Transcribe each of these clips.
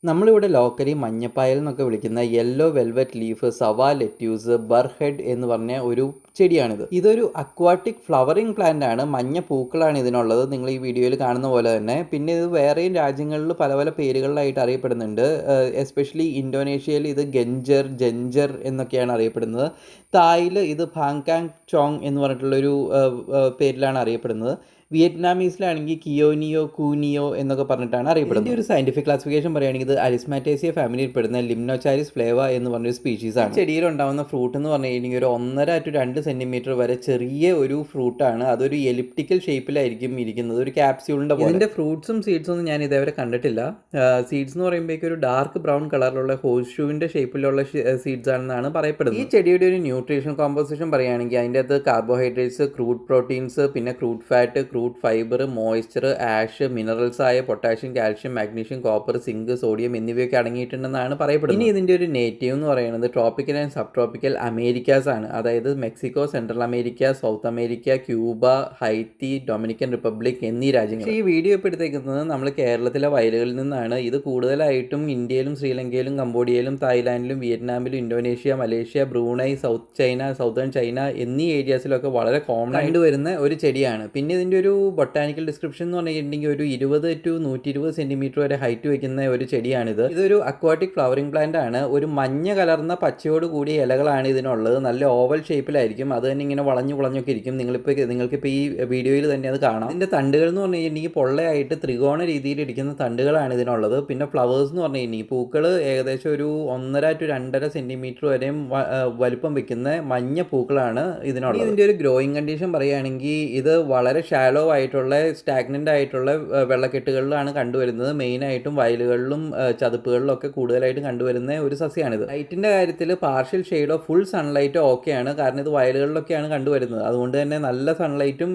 നമ്മളിവിടെ ലോക്കലി മഞ്ഞപ്പായൽ എന്നൊക്കെ വിളിക്കുന്ന യെല്ലോ വെൽവെറ്റ് ലീഫ് സവാ ലെറ്റ്യൂസ് ബർഹെഡ് എന്ന് പറഞ്ഞ ഒരു ചെടിയാണിത്. ഇതൊരു അക്വാട്ടിക് ഫ്ലവറിംഗ് പ്ലാന്റ് ആണ്. മഞ്ഞ പൂക്കളാണ് ഇതിനുള്ളത്, നിങ്ങൾ ഈ വീഡിയോയിൽ കാണുന്ന പോലെ തന്നെ. പിന്നെ ഇത് വേറെയും രാജ്യങ്ങളിൽ പല പല പേരുകളിലായിട്ട് അറിയപ്പെടുന്നുണ്ട്. എസ്പെഷ്യലി ഇന്തോനേഷ്യയിൽ ഇത് ഗെഞ്ചർ ജെഞ്ചർ എന്നൊക്കെയാണ് അറിയപ്പെടുന്നത്. തായിൽ ഇത് ഭാങ്കാങ് ചോങ് എന്ന് പറഞ്ഞിട്ടുള്ളൊരു പേരിലാണ് അറിയപ്പെടുന്നത്. വിയറ്റ്നാമീസിലാണെങ്കിൽ കിയോനിയോ കൂനിയോ എന്നൊക്കെ പറഞ്ഞിട്ടാണ് അറിയപ്പെടുന്നത്. ഒരു സയന്റിഫിക് ക്ലാസിഫിക്കേഷൻ പറയുകയാണെങ്കിൽ ഇത് അരിസ്മാറ്റേസിയ ഫാമിലിയിൽ പെടുന്ന ലിംനോചാരിസ് ഫ്ലേവ എന്ന് പറഞ്ഞൊരു സ്പീഷീസ് ആണ്. ചെടിയിലുണ്ടാവുന്ന ഫ്രൂട്ട് എന്ന് പറഞ്ഞു കഴിഞ്ഞാൽ ഒരു 1.5 to 2 സെന്റിമീറ്റർ വരെ ചെറിയ ഒരു ഫ്രൂട്ടാണ്. അതൊരു എലിപ്റ്റിക്കൽ ഷേപ്പിലായിരിക്കും ഇരിക്കുന്നത്, ഒരു ക്യാപ്സ്യൂളിന്റെ പോലെ. ഇതിന്റെ ഫ്രൂട്ട്സും സീഡ്സും ഒന്നും ഞാൻ ഇതേവരെ കണ്ടിട്ടില്ല. സീഡ്സ് എന്ന് പറയുമ്പോഴേക്കും ഒരു ഡാർക്ക് ബ്രൗൺ കളറിലുള്ള ഹോഴ്സ് ഷൂവിന്റെ ഷേപ്പിലുള്ള സീഡ്സ് ആണെന്നാണ് പറയപ്പെടുന്നത്. ഈ ചെടിയുടെ ഒരു ന്യൂട്രീഷൻ കോമ്പോസിഷൻ പറയുകയാണെങ്കിൽ അതിൻ്റെ അകത്ത് കാർബോഹൈഡ്രേറ്റ്സ്, ക്രൂഡ് പ്രോട്ടീൻസ്, പിന്നെ crude fat, crude fibre, moisture, ash, minerals ആയ potassium, calcium, magnesium, copper, zinc, sodium എന്നിവയൊക്കെ അടങ്ങിയിട്ടുണ്ടെന്നാണ് പറയപ്പെടുന്നത്. ഇനി ഇതിൻ്റെ ഒരു നേറ്റീവ് എന്ന് പറയുന്നത് tropical and sub tropical Americas ആണ്. അതായത് Mexico, Central America, South America, Cuba, Haiti, Dominican Republic എന്നീ രാജ്യങ്ങൾ. ഈ വീഡിയോ ഇപ്പോൾ എടുത്തേക്കുന്നത് നമ്മൾ കേരളത്തിലെ വയലുകളിൽ നിന്നാണ്. ഇത് കൂടുതലായിട്ടും ഇന്ത്യയിലും ശ്രീലങ്കയിലും കംബോഡിയയിലും തായ്ലാൻഡിലും വിയറ്റ്നാമിലും Indonesia, Malaysia, Brunei, South China, Southern China എന്നീ ഏരിയാസിലൊക്കെ വളരെ കോമൺ ആയിട്ട് വരുന്ന ഒരു ചെടിയാണ്. പിന്നെ ഇതിൻ്റെ ഒരു ബൊട്ടാനിക്കൽ ഡിസ്ക്രിപ്ഷൻ എന്ന് പറഞ്ഞിട്ടുണ്ടെങ്കിൽ ഒരു 20 to 120 സെന്റിമീറ്റർ വരെ ഹൈറ്റ് വയ്ക്കുന്ന ഒരു ചെടിയാണിത്. ഇതൊരു അക്വാട്ടിക് ഫ്ലവറിംഗ് പ്ലാന്റ് ആണ്. ഒരു മഞ്ഞ കലർന്ന പച്ചയോട് കൂടിയ ഇലകളാണ് ഇതിനുള്ളത്. നല്ല ഓവൽ ഷേപ്പിലായിരിക്കും. അത് തന്നെ ഇങ്ങനെ വളഞ്ഞൊക്കെ ഇരിക്കും. നിങ്ങൾക്കിപ്പോൾ ഈ വീഡിയോയിൽ തന്നെ അത് കാണാം. ഇതിൻ്റെ തണ്ടുകൾ എന്ന് പറഞ്ഞു കഴിഞ്ഞിട്ടുണ്ടെങ്കിൽ പൊള്ളയായിട്ട് ത്രികോണ രീതിയിൽ ഇരിക്കുന്ന തണ്ടുകളാണ് ഇതിനുള്ളത്. പിന്നെ ഫ്ലവേഴ്സ് എന്ന് പറഞ്ഞു കഴിഞ്ഞാൽ പൂക്കൾ ഏകദേശം ഒരു 1.5 to 2.5 സെന്റിമീറ്റർ വരെയും വലുപ്പം വെക്കുന്ന മഞ്ഞ പൂക്കളാണ് ഇതിനുള്ളത്. ഇതിൻ്റെ ഒരു ഗ്രോയിങ് കണ്ടീഷൻ പറയുകയാണെങ്കിൽ ഇത് വളരെ ഷാലോ ആയിട്ടുള്ള സ്റ്റാഗ്നൻ്റ് ആയിട്ടുള്ള വെള്ളക്കെട്ടുകളിലാണ് കണ്ടുവരുന്നത്. മെയിനായിട്ടും വയലുകളിലും ചതുപ്പുകളിലും ഒക്കെ കൂടുതലായിട്ട് കണ്ടുവരുന്ന ഒരു സസ്യമാണിത്. ലൈറ്റിൻ്റെ കാര്യത്തിൽ പാർഷ്യൽ ഷെയ്ഡോ ഫുൾ സൺലൈറ്റോ ഓക്കെയാണ്. കാരണം ഇത് വയലുകളിലൊക്കെയാണ് കണ്ടുവരുന്നത്. അതുകൊണ്ട് തന്നെ നല്ല സൺലൈറ്റും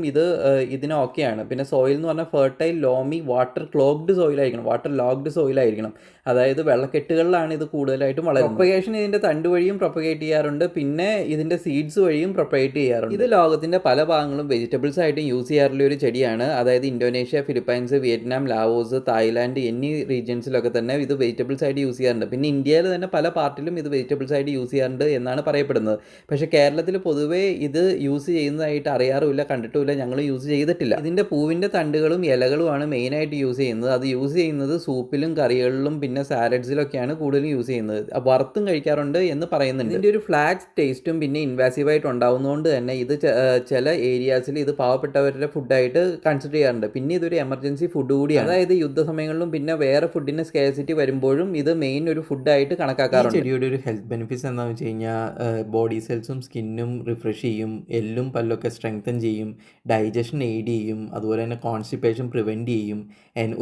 ഇതിന് ഓക്കെയാണ്. പിന്നെ സോയിൽ എന്ന് പറഞ്ഞാൽ ഫെർട്ടൈൽ, ലോമി, വാട്ടർ ക്ലോഗ്ഡ് സോയിലായിരിക്കണം, വാട്ടർ ലോഗ്ഡ് സോയിലായിരിക്കണം. അതായത് വെള്ളക്കെട്ടുകളിലാണ് ഇത് കൂടുതലായിട്ടും വളരുന്നത്. പ്രൊപ്പഗേഷൻ ഇതിൻ്റെ തണ്ട് വഴിയും പ്രൊപ്പഗേറ്റ് ചെയ്യാറുണ്ട്. പിന്നെ ഇതിൻ്റെ സീഡ്സ് വഴിയും പ്രൊപ്പഗേറ്റ് ചെയ്യാറുണ്ട്. ഇത് ലോകത്തിൻ്റെ പല ഭാഗങ്ങളും വെജിറ്റബിൾസ് ആയിട്ട് യൂസ് ചെയ്യാറുള്ള ഒരു ചെടിയാണ്. അതായത് Indonesia, Philippines, Vietnam, Laos, Thailand എന്നീ റീജിയൻസിലൊക്കെ തന്നെ ഇത് വെജിറ്റബിൾസ് ആയിട്ട് യൂസ് ചെയ്യാറുണ്ട്. പിന്നെ ഇന്ത്യയിൽ തന്നെ പല പാർട്ടിലും ഇത് വെജിറ്റബിൾസ് ആയിട്ട് യൂസ് ചെയ്യാറുണ്ട് എന്നാണ് പറയപ്പെടുന്നത്. പക്ഷേ കേരളത്തിൽ പൊതുവേ ഇത് യൂസ് ചെയ്യുന്നതായിട്ട് അറിയാറുമില്ല, കണ്ടിട്ടുമില്ല, ഞങ്ങൾ യൂസ് ചെയ്തിട്ടില്ല. ഇതിൻ്റെ പൂവിൻ്റെ തണ്ടുകളും ഇലകളുമാണ് മെയിനായിട്ട് യൂസ് ചെയ്യുന്നത്. അത് യൂസ് ചെയ്യുന്നത് സൂപ്പിലും കറികളിലും പിന്നെ സാലഡ്സിലൊക്കെയാണ് കൂടുതലും യൂസ് ചെയ്യുന്നത്. വറുത്തും കഴിക്കാറുണ്ട് എന്ന് പറയുന്നുണ്ട്. ഇതിൻ്റെ ഒരു ഫ്ലാറ്റ് ടേസ്റ്റും പിന്നെ ഇൻവാസീവായിട്ട് ഉണ്ടാവുന്നതുകൊണ്ട് തന്നെ ഇത് ചില ഏരിയാസിൽ ഇത് പാവപ്പെട്ടവരുടെ ഫുഡായിട്ട് കൺസിഡർ ചെയ്യാറുണ്ട്. പിന്നെ ഇതൊരു എമർജൻസി ഫുഡ് കൂടിയാണ്. അതായത് യുദ്ധസമയങ്ങളിലും പിന്നെ വേറെ ഫുഡിന് സ്കേഴ്സിറ്റി വരുമ്പോഴും ഇത് മെയിൻ ഒരു ഫുഡായിട്ട് കണക്കാക്കാറുണ്ട്. ചെടിയുടെ ഒരു ഹെൽത്ത് ബെനിഫിറ്റ്സ് എന്താണെന്ന് വെച്ച് കഴിഞ്ഞാൽ ബോഡി സെൽസും സ്കിന്നും റിഫ്രഷ് ചെയ്യും, എല്ലും പല്ലൊക്കെ സ്ട്രെങ്തൻ ചെയ്യും, ഡൈജഷൻ എയ്ഡ് ചെയ്യും, അതുപോലെ തന്നെ കോൺസ്റ്റിപ്പേഷൻ പ്രിവെൻറ്റ് ചെയ്യും.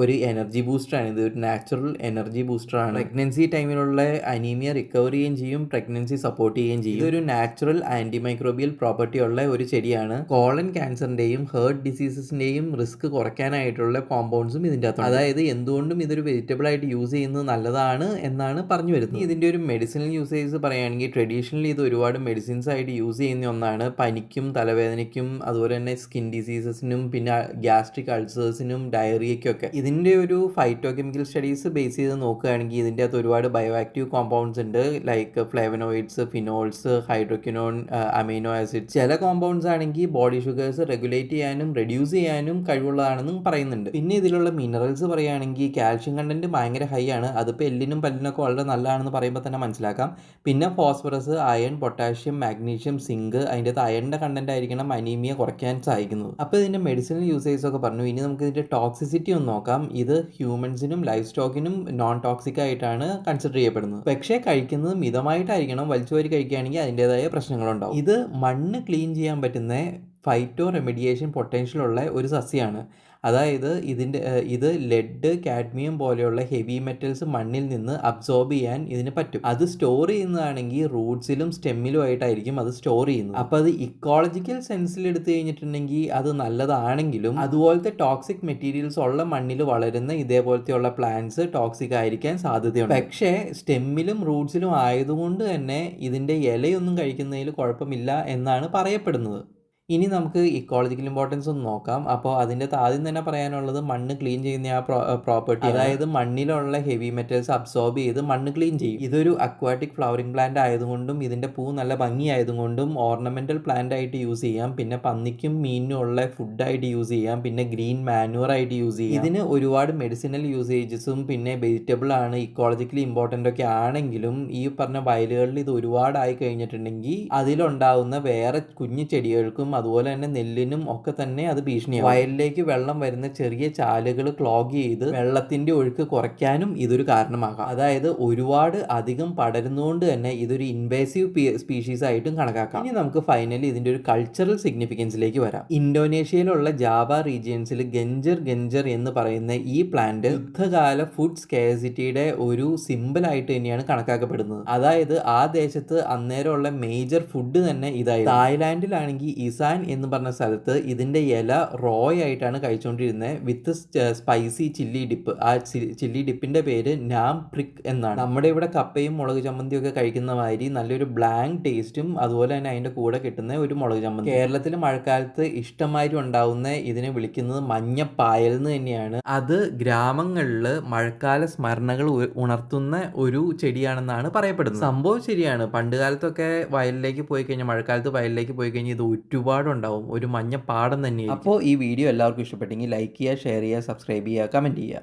ഒരു എനർജി ബൂസ്റ്ററാണ് ഇത്, ഒരു നാച്ചുറൽ എനർജി ബൂസ്റ്ററാണ്. പ്രഗ്നൻസി ടൈമിലുള്ള അനീമിയ റിക്കവർ ചെയ്യുകയും ചെയ്യും, പ്രഗ്നൻസി സപ്പോർട്ട് ചെയ്യുകയും ചെയ്യും. ഇതൊരു നാച്ചുറൽ ആൻറ്റിമൈക്രോബിയൽ പ്രോപ്പർട്ടി ഉള്ള ഒരു ചെടിയാണ്. കോളൻ ക്യാൻസറിൻ്റെയും ഹേർട്ട് ഡിസീസസിൻ്റെയും റിസ്ക് കുറയ്ക്കാനായിട്ടുള്ള കോമ്പൗണ്ട്സും ഇതിൻ്റെ അകത്ത്. അതായത് എന്തുകൊണ്ടും ഇതൊരു വെജിറ്റബിൾ ആയിട്ട് യൂസ് ചെയ്യുന്നത് നല്ലതാണ് എന്നാണ് പറഞ്ഞു വരുന്നത്. ഇതിൻ്റെ ഒരു മെഡിസിനൽ യൂസേജ് പറയുകയാണെങ്കിൽ ട്രഡീഷണലി ഇത് ഒരുപാട് മെഡിസിൻസ് ആയിട്ട് യൂസ് ചെയ്യുന്ന ഒന്നാണ്. പനിക്കും തലവേദനയ്ക്കും അതുപോലെ തന്നെ സ്കിൻ ഡിസീസസിനും പിന്നെ ഗ്യാസ്ട്രിക് അൾസേഴ്സിനും ഡയറിയയ്ക്കൊക്കെ. ഇതിൻ്റെ ഒരു ഫൈറ്റോ കെമിക്കൽ സ്റ്റഡീസ് ബേസ് ചെയ്ത് നോക്കുകയാണെങ്കിൽ ഇതിൻ്റെ അകത്ത് ഒരുപാട് ബയോ ആക്റ്റീവ് കോമ്പൗണ്ട്സ് ഉണ്ട്. Like flavonoids, phenols, hydroquinone, amino acid. ചില കോമ്പൗണ്ട്സ് ആണെങ്കിൽ ബോഡി ഷുഗേഴ്സ് റെഗുലേറ്റ് ചെയ്യാനും റെഡ്യൂസ് ചെയ്യാനും കഴിവുള്ളതാണെന്നും പറയുന്നുണ്ട്. പിന്നെ ഇതിലുള്ള മിനറൽസ് പറയുകയാണെങ്കിൽ കാൽഷ്യം കണ്ടന്റ് ഭയങ്കര ഹൈ ആണ്. അതിപ്പോൾ എല്ലിനും പല്ലിനൊക്കെ വളരെ നല്ലതാണെന്ന് പറയുമ്പോൾ തന്നെ മനസ്സിലാക്കാം. പിന്നെ phosphorus, iron, potassium, magnesium, zinc, അതിൻ്റെ അകത്ത് അയണിൻ്റെ കണ്ടന്റ് ആയിരിക്കണം അനീമിയ കുറയ്ക്കാൻ സഹായിക്കുന്നത്. അപ്പോൾ ഇതിൻ്റെ മെഡിസിനൽ യൂസേജ് ഒക്കെ പറഞ്ഞു. ഇനി നമുക്ക് ഇതിൻ്റെ ടോക്സിസിറ്റി ഒന്ന് നോക്കാം. ഇത് ഹ്യൂമൻസിനും ലൈഫ് സ്റ്റോക്കിനും നോൺ ടോക്സിക് ആയിട്ടാണ് കൺസിഡർ ചെയ്യപ്പെടുന്നത്. പക്ഷേ കഴിക്കുന്നത് മിതമായിട്ടായിരിക്കണം. വലിച്ചുവാരി കഴിക്കുകയാണെങ്കിൽ അതിൻ്റെതായ പ്രശ്നങ്ങളുണ്ടാവും. ഇത് മണ്ണ് ക്ലീൻ ചെയ്യാൻ പറ്റുന്ന ഫൈറ്റോ റെമഡിയേഷൻ പൊട്ടൻഷ്യലുള്ള ഒരു സസ്യമാണ്. അതായത് ഇത് ലെഡ്, കാഡ്മിയം പോലെയുള്ള ഹെവി മെറ്റൽസ് മണ്ണിൽ നിന്ന് അബ്സോർബ് ചെയ്യാൻ ഇതിന് പറ്റും. അത് സ്റ്റോർ ചെയ്യുന്നതാണെങ്കിൽ റൂട്ട്സിലും സ്റ്റെമ്മിലും ആയിട്ടായിരിക്കും അത് സ്റ്റോർ ചെയ്യുന്നത്. അപ്പോൾ അത് ഇക്കോളജിക്കൽ സെൻസിൽ എടുത്തു കഴിഞ്ഞിട്ടുണ്ടെങ്കിൽ അത് നല്ലതാണെങ്കിലും അതുപോലത്തെ ടോക്സിക് മെറ്റീരിയൽസ് ഉള്ള മണ്ണിൽ വളരുന്ന ഇതേപോലത്തെയുള്ള പ്ലാന്റ്സ് ടോക്സിക് ആയിരിക്കാൻ സാധ്യതയുണ്ട്. പക്ഷേ സ്റ്റെമ്മിലും റൂട്ട്സിലും ആയതുകൊണ്ട് തന്നെ ഇതിൻ്റെ ഇലയൊന്നും കഴിക്കുന്നതിൽ കുഴപ്പമില്ല എന്നാണ് പറയപ്പെടുന്നത്. ഇനി നമുക്ക് ഇക്കോളജിക്കൽ ഇമ്പോർട്ടൻസ് ഒന്ന് നോക്കാം. അപ്പോൾ അതിൻ്റെ ആദ്യം തന്നെ പറയാനുള്ളത് മണ്ണ് ക്ലീൻ ചെയ്യുന്ന ആ പ്രോപ്പർട്ടി, അതായത് മണ്ണിലുള്ള ഹെവി മെറ്റൽസ് അബ്സോർബ് ചെയ്ത് മണ്ണ് ക്ലീൻ ചെയ്യും. ഇതൊരു അക്വാറ്റിക് ഫ്ലവറിംഗ് പ്ലാന്റ് ആയതുകൊണ്ടും ഇതിൻ്റെ പൂ നല്ല ഭംഗിയായതുകൊണ്ടും ഓർണമെന്റൽ പ്ലാന്റ് ആയിട്ട് യൂസ് ചെയ്യാം. പിന്നെ പന്നിക്കും മീനിനും ഉള്ള ഫുഡായിട്ട് യൂസ് ചെയ്യാം. പിന്നെ ഗ്രീൻ മാനുവർ ആയിട്ട് യൂസ് ചെയ്യാം. ഇതിന് ഒരുപാട് മെഡിസിനൽ യൂസേജസും പിന്നെ വെജിറ്റബിൾ ആണ്, ഇക്കോളജിക്കലി ഇമ്പോർട്ടൻ്റ് ഒക്കെ ആണെങ്കിലും ഈ പറഞ്ഞ വയലുകളിൽ ഇത് ഒരുപാടായി കഴിഞ്ഞിട്ടുണ്ടെങ്കിൽ അതിലുണ്ടാവുന്ന വേറെ കുഞ്ഞു ചെടികൾക്കും അതുപോലെ തന്നെ നെല്ലിനും ഒക്കെ തന്നെ അത് ഭീഷണിയാവും. വയലിലേക്ക് വെള്ളം വരുന്ന ചെറിയ ചാലുകൾ ക്ലോഗ് ചെയ്ത് വെള്ളത്തിന്റെ ഒഴുക്ക് കുറയ്ക്കാനും ഇതൊരു കാരണമാകാം. അതായത് ഒരുപാട് അധികം പടരുന്നതുകൊണ്ട് തന്നെ ഇതൊരു ഇൻവേസീവ് സ്പീഷീസ് ആയിട്ടും കണക്കാക്കാം. ഇനി നമുക്ക് ഫൈനലി ഇതിന്റെ ഒരു കൾച്ചറൽ സിഗ്നിഫിക്കൻസിലേക്ക് വരാം. ഇന്തോനേഷ്യയിലുള്ള ജാവ റീജിയൻസിൽ ഗഞ്ചർ എന്ന് പറയുന്ന ഈ പ്ലാന്റ് യുദ്ധകാല ഫുഡ് സ്കേഴ്സിറ്റിയുടെ ഒരു സിമ്പിൾ ആയിട്ട് തന്നെയാണ് കണക്കാക്കപ്പെടുന്നത്. അതായത് ആ ദേശത്ത് അന്നേരമുള്ള മേജർ ഫുഡ് തന്നെ ഇതായിരുന്നു. തായ്ലാൻഡിലാണെങ്കിൽ ഇസാൻ എന്ന് പറഞ്ഞ സ്ഥലത്ത് ഇതിന്റെ ഇല റോ ആയിട്ടാണ് കഴിച്ചുകൊണ്ടിരുന്നത് വിത്ത് സ്പൈസി ചില്ലി ഡിപ്പ്. ആ ചില്ലി ഡിപ്പിന്റെ പേര് നാം പ്രിക് എന്നാണ്. നമ്മുടെ ഇവിടെ കപ്പയും മുളക് ചമ്മന്തിയും ഒക്കെ കഴിക്കുന്ന മാതിരി നല്ലൊരു ബ്ലാങ്ക് ടേസ്റ്റും അതുപോലെ തന്നെ അതിന്റെ കൂടെ കിട്ടുന്ന ഒരു മുളക് ചമ്മന്തി. കേരളത്തിൽ മഴക്കാലത്ത് ഇഷ്ടമായിട്ട് ഉണ്ടാവുന്ന ഇതിനെ വിളിക്കുന്നത് മഞ്ഞപ്പായൽ എന്ന് തന്നെയാണ്. അത് ഗ്രാമങ്ങളിൽ മഴക്കാല സ്മരണകൾ ഉണർത്തുന്ന ഒരു ചെടിയാണെന്നാണ് പറയപ്പെടുന്നത്. സംഭവം ശരിയാണ്. പണ്ട് കാലത്തൊക്കെ വയലിലേക്ക് പോയി കഴിഞ്ഞാൽ, മഴക്കാലത്ത് വയലിലേക്ക് പോയി കഴിഞ്ഞാൽ ഇത് ഒരുപാടുണ്ടാവും. ഒരു മഞ്ഞ പാടം തന്നെയാണ്. അപ്പോൾ ഈ വീഡിയോ എല്ലാവർക്കും ഇഷ്ടപ്പെട്ടെങ്കിൽ ലൈക്ക് ചെയ്യുക, ഷെയർ ചെയ്യുക, സബ്സ്ക്രൈബ് ചെയ്യുക, കമൻറ്റ് ചെയ്യുക.